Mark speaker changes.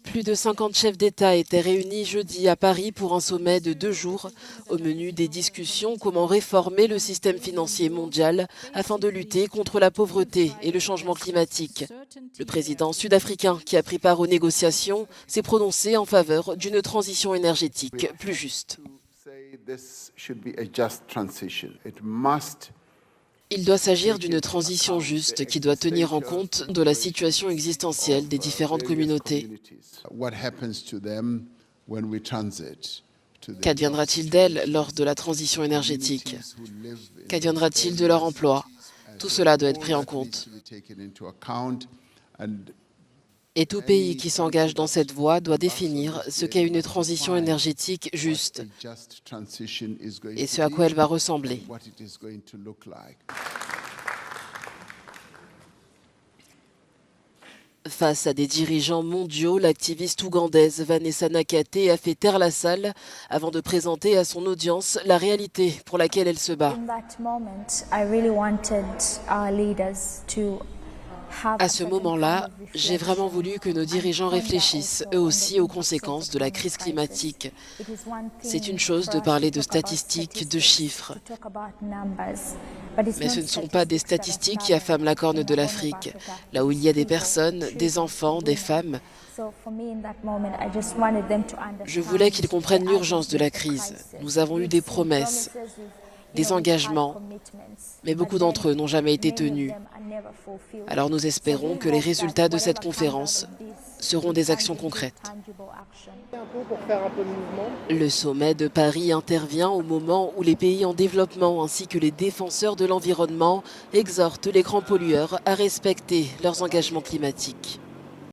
Speaker 1: Plus de 50 chefs d'État étaient réunis jeudi à Paris pour un sommet de 2 jours. Au menu des discussions, comment réformer le système financier mondial afin de lutter contre la pauvreté et le changement climatique. Le président sud-africain, qui a pris part aux négociations, s'est prononcé en faveur d'une transition énergétique plus juste. Il doit s'agir d'une transition juste qui doit tenir en compte de la situation existentielle des différentes communautés. Qu'adviendra-t-il d'elles lors de la transition énergétique? Qu'adviendra-t-il de leur emploi? Tout cela doit être pris en compte. Et tout pays qui s'engage dans cette voie doit définir ce qu'est une transition énergétique juste et ce à quoi elle va ressembler. Face à des dirigeants mondiaux, l'activiste ougandaise Vanessa Nakate a fait taire la salle avant de présenter à son audience la réalité pour laquelle elle se bat. À ce moment-là, j'ai vraiment voulu que nos dirigeants réfléchissent, eux aussi, aux conséquences de la crise climatique. C'est une chose de parler de statistiques, de chiffres. Mais ce ne sont pas des statistiques qui affament la corne de l'Afrique, là où il y a des personnes, des enfants, des femmes. Je voulais qu'ils comprennent l'urgence de la crise. Nous avons eu des promesses, des engagements, mais beaucoup d'entre eux n'ont jamais été tenus. Alors nous espérons que les résultats de cette conférence seront des actions concrètes. Le sommet de Paris intervient au moment où les pays en développement ainsi que les défenseurs de l'environnement exhortent les grands pollueurs à respecter leurs engagements climatiques.